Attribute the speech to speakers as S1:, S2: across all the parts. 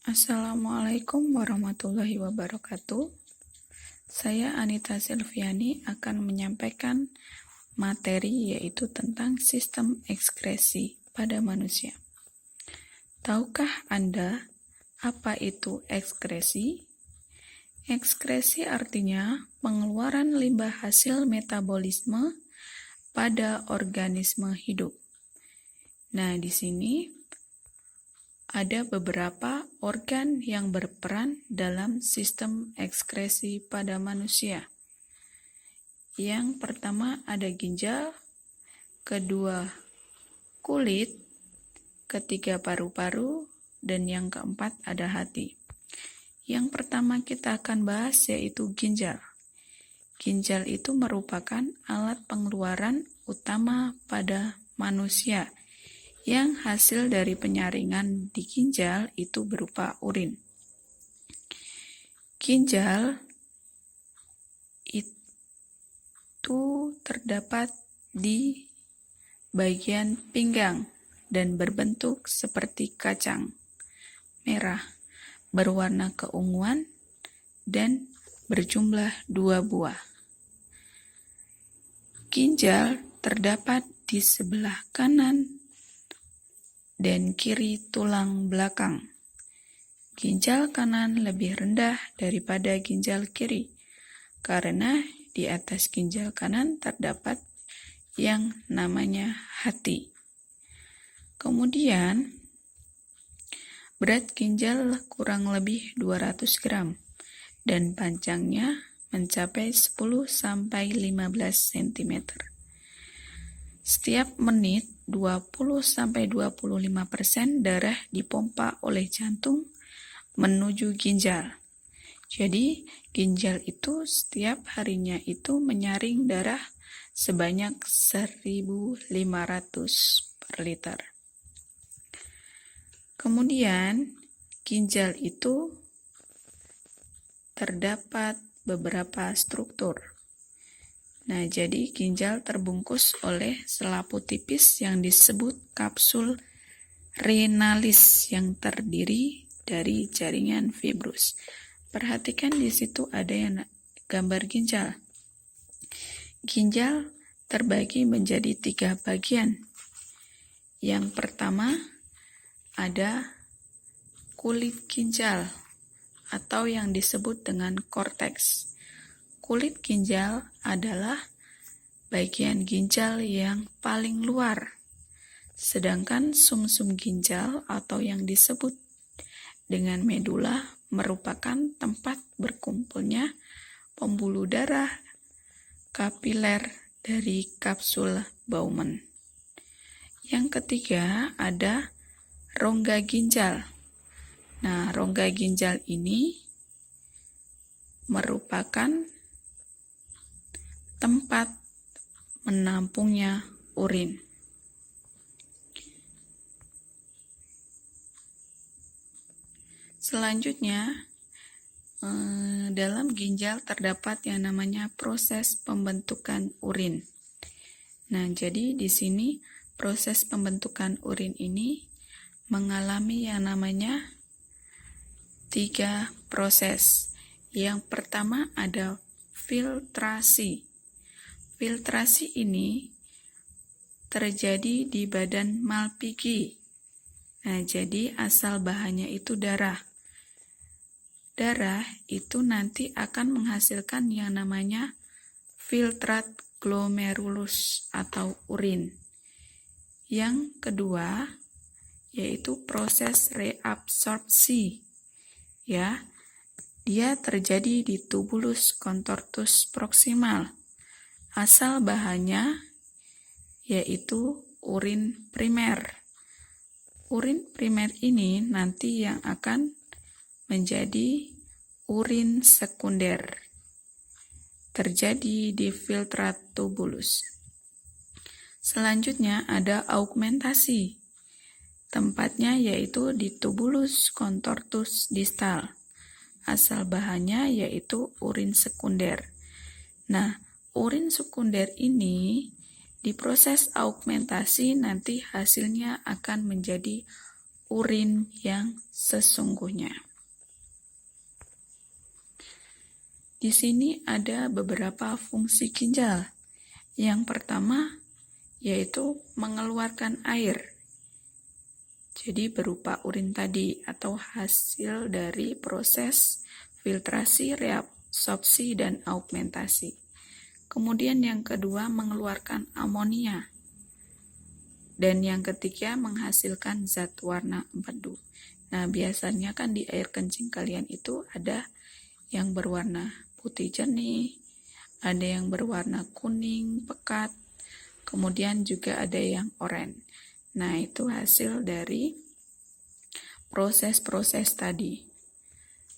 S1: Assalamualaikum warahmatullahi wabarakatuh. Saya Anita Silviani akan menyampaikan materi yaitu tentang sistem ekskresi pada manusia. Tahukah Anda apa itu ekskresi? Ekskresi artinya pengeluaran limbah hasil metabolisme pada organisme hidup. Nah, di sini ada beberapa organ yang berperan dalam sistem ekskresi pada manusia. Yang pertama ada ginjal, kedua kulit, ketiga paru-paru, dan yang keempat ada hati. Yang pertama kita akan bahas yaitu ginjal. Ginjal itu merupakan alat pengeluaran utama pada manusia, yang hasil dari penyaringan di ginjal itu berupa urin. Ginjal itu terdapat di bagian pinggang dan berbentuk seperti kacang merah, berwarna keunguan dan berjumlah 2 buah. Ginjal terdapat di sebelah kanan dan kiri tulang belakang. Ginjal kanan lebih rendah daripada ginjal kiri, karena di atas ginjal kanan terdapat yang namanya hati. Kemudian, berat ginjal kurang lebih 200 gram dan panjangnya mencapai 10-15 cm. Setiap menit 20-25% darah dipompa oleh jantung menuju ginjal. Jadi, ginjal itu setiap harinya itu menyaring darah sebanyak 1.500 per liter. Kemudian, ginjal itu terdapat beberapa struktur. Nah, jadi ginjal terbungkus oleh selaput tipis yang disebut kapsul renalis yang terdiri dari jaringan fibrus. Perhatikan di situ ada yang gambar ginjal. Ginjal terbagi menjadi 3 bagian. Yang pertama ada kulit ginjal atau yang disebut dengan korteks. Kulit ginjal adalah bagian ginjal yang paling luar, sedangkan sumsum ginjal atau yang disebut dengan medula merupakan tempat berkumpulnya pembuluh darah kapiler dari kapsul Bowman. Yang ketiga ada rongga ginjal. Nah, rongga ginjal ini merupakan tempat menampungnya urin. Selanjutnya, dalam ginjal terdapat yang namanya proses pembentukan urin. Nah, jadi di sini proses pembentukan urin ini mengalami yang namanya 3 proses. Yang pertama ada filtrasi. Filtrasi ini terjadi di badan Malpighi. Nah, jadi asal bahannya itu darah. Darah itu nanti akan menghasilkan yang namanya filtrat glomerulus atau urin. Yang kedua yaitu proses reabsorpsi. Ya, dia terjadi di tubulus contortus proximal. Asal bahannya yaitu urin primer. Urin primer ini nanti yang akan menjadi urin sekunder. Terjadi di filtrat tubulus. Selanjutnya ada augmentasi. Tempatnya yaitu di tubulus contortus distal. Asal bahannya yaitu urin sekunder. Nah, urin sekunder ini diproses augmentasi nanti hasilnya akan menjadi urin yang sesungguhnya. Di sini ada beberapa fungsi ginjal. Yang pertama yaitu mengeluarkan air. Jadi berupa urin tadi atau hasil dari proses filtrasi, reabsorpsi, dan augmentasi. Kemudian yang kedua mengeluarkan amonia. Dan yang ketiga menghasilkan zat warna empedu. Nah, biasanya kan di air kencing kalian itu ada yang berwarna putih jernih, ada yang berwarna kuning pekat, kemudian juga ada yang oranye. Nah, itu hasil dari proses-proses tadi.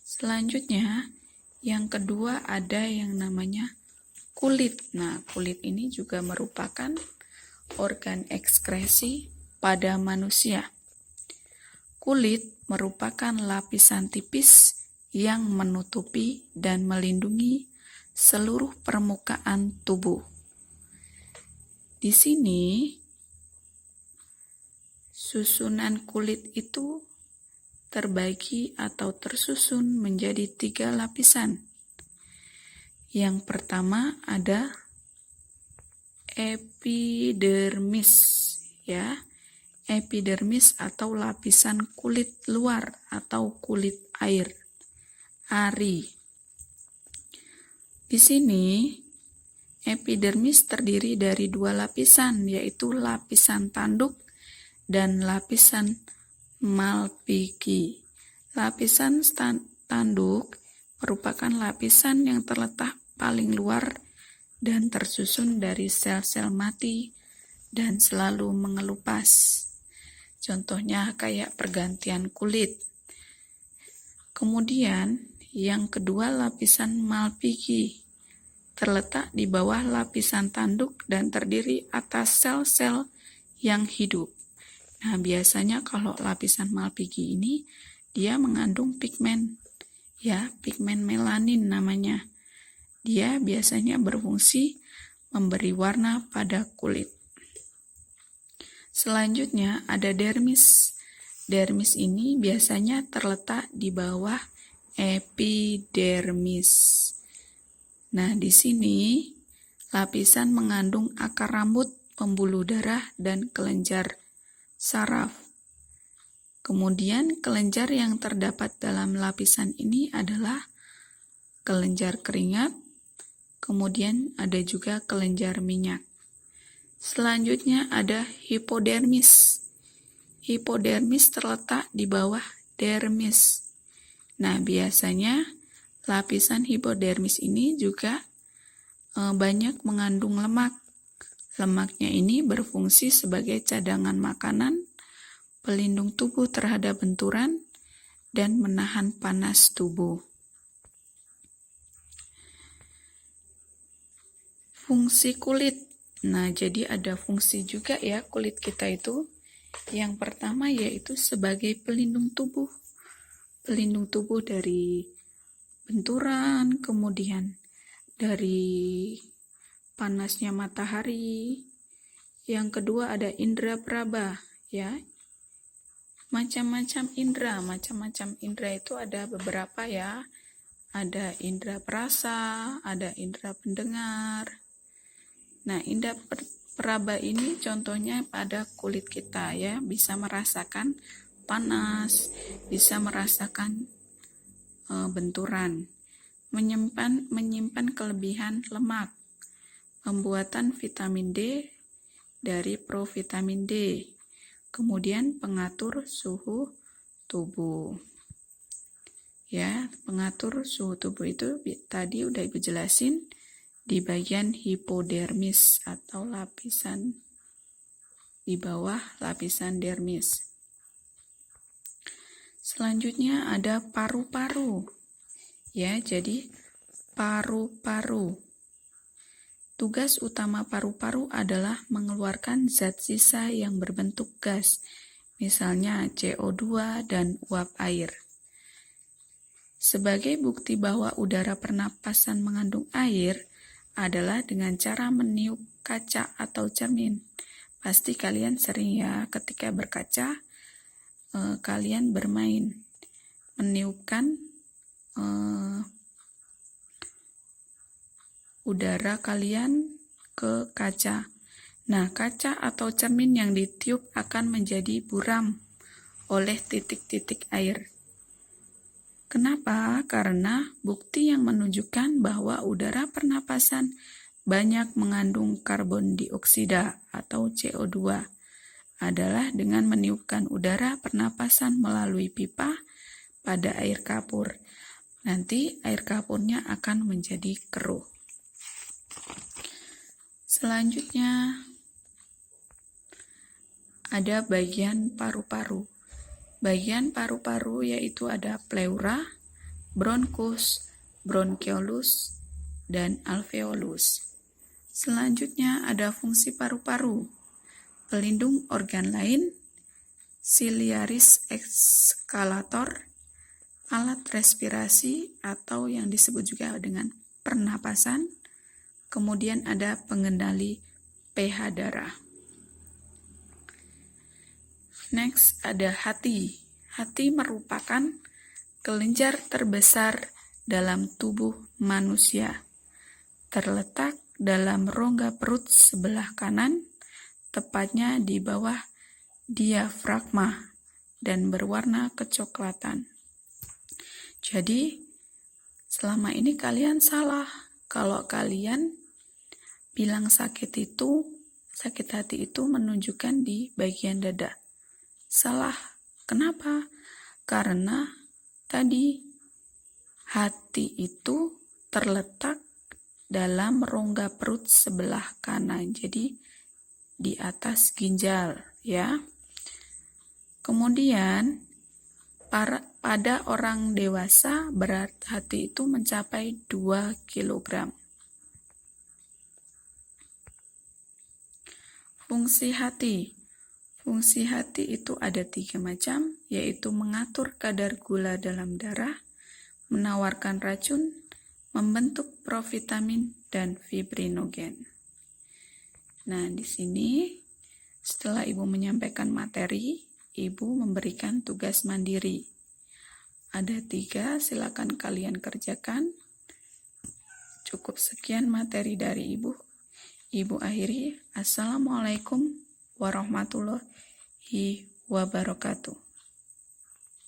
S1: Selanjutnya, yang kedua ada yang namanya kulit. Nah, kulit ini juga merupakan organ ekskresi pada manusia. Kulit merupakan lapisan tipis yang menutupi dan melindungi seluruh permukaan tubuh. Di sini, susunan kulit itu terbagi atau tersusun menjadi 3 lapisan. Yang pertama ada epidermis, ya. Epidermis atau lapisan kulit luar atau kulit air, ari. Di sini epidermis terdiri dari 2 lapisan, yaitu lapisan tanduk dan lapisan Malpighi. Lapisan tanduk merupakan lapisan yang terletak paling luar dan tersusun dari sel-sel mati dan selalu mengelupas. Contohnya kayak pergantian kulit. Kemudian yang kedua lapisan Malpighi terletak di bawah lapisan tanduk dan terdiri atas sel-sel yang hidup. Nah, biasanya kalau lapisan Malpighi ini dia mengandung pigmen, ya, pigmen melanin namanya. Dia biasanya berfungsi memberi warna pada kulit. Selanjutnya ada dermis. Dermis ini biasanya terletak di bawah epidermis. Nah, di sini lapisan mengandung akar rambut, pembuluh darah, dan kelenjar saraf. Kemudian kelenjar yang terdapat dalam lapisan ini adalah kelenjar keringat, kemudian ada juga kelenjar minyak. Selanjutnya ada hipodermis. Hipodermis terletak di bawah dermis. Nah, biasanya lapisan hipodermis ini juga banyak mengandung lemak. Lemaknya ini berfungsi sebagai cadangan makanan, pelindung tubuh terhadap benturan, dan menahan panas tubuh. Fungsi kulit. Nah, jadi ada fungsi juga ya kulit kita itu. Yang pertama yaitu sebagai pelindung tubuh. Pelindung tubuh dari benturan, kemudian dari panasnya matahari. Yang kedua ada indera praba, ya. Macam-macam indera itu ada beberapa ya. Ada indera perasa, ada indera pendengar. Nah, indera praba ini contohnya pada kulit kita ya, bisa merasakan panas, bisa merasakan benturan, menyimpan kelebihan lemak, pembuatan vitamin D dari provitamin D, kemudian pengatur suhu tubuh. Ya, pengatur suhu tubuh itu tadi udah Ibu jelasin di bagian hipodermis atau lapisan di bawah lapisan dermis. Selanjutnya ada paru-paru. Ya, jadi paru-paru. Tugas utama paru-paru adalah mengeluarkan zat sisa yang berbentuk gas, misalnya CO2 dan uap air. Sebagai bukti bahwa udara pernapasan mengandung air adalah dengan cara meniup kaca atau cermin. Pasti kalian sering ya ketika berkaca kalian bermain, meniupkan udara kalian ke kaca. Nah, kaca atau cermin yang ditiup akan menjadi buram oleh titik-titik air. Kenapa? Karena bukti yang menunjukkan bahwa udara pernapasan banyak mengandung karbon dioksida atau CO2 adalah dengan meniupkan udara pernapasan melalui pipa pada air kapur. Nanti air kapurnya akan menjadi keruh. Selanjutnya ada bagian paru-paru. Bagian paru-paru yaitu ada pleura, bronkus, bronchiolus, dan alveolus. Selanjutnya ada fungsi paru-paru, pelindung organ lain, ciliaris exhalator, alat respirasi atau yang disebut juga dengan pernapasan, kemudian ada pengendali pH darah. Next ada hati. Hati merupakan kelenjar terbesar dalam tubuh manusia. Terletak dalam rongga perut sebelah kanan, tepatnya di bawah diafragma dan berwarna kecoklatan. Jadi, selama ini kalian salah kalau kalian bilang sakit hati itu menunjukkan di bagian dada. Salah. Kenapa? Karena tadi hati itu terletak dalam rongga perut sebelah kanan. Jadi di atas ginjal, ya. Kemudian pada orang dewasa berat hati itu mencapai 2 kg. Fungsi hati. Fungsi hati itu ada 3 macam, yaitu mengatur kadar gula dalam darah, menawarkan racun, membentuk provitamin, dan fibrinogen. Nah, di sini setelah Ibu menyampaikan materi, Ibu memberikan tugas mandiri. Ada 3, silakan kalian kerjakan. Cukup sekian materi dari Ibu. Ibu akhiri. Assalamualaikum warahmatullahi wabarakatuh.